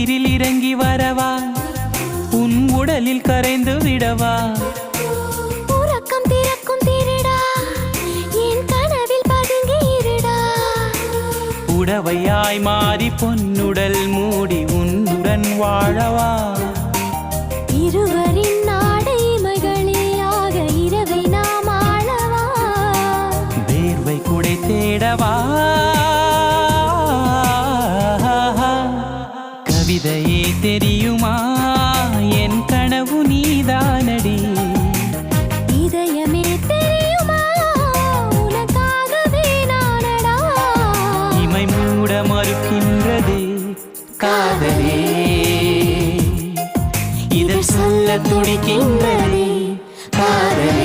உயிரில் இறங்கி வரவா உன் உடலில் கரைந்து விடவா உறக்கம் திறக்கும் திருடா என் கனவில் பதுங்கி இருடா உடவையாய் மாறி பொன்னுடல் மூடி உன்னுடன் வாழவா இருவரின் நாடைமைகளிலாக இரவை நாம் ஆளவா வேர்வை குடை தேடவா கவிதையே தெரியுமா என் கனவு நீதானடி இதயமே தெரியுமா உனக்காகவே நானடா இமை மூட மறுக்கின்றது காதலே இதழ் சொல்ல துடிக்கின்றதே காதலே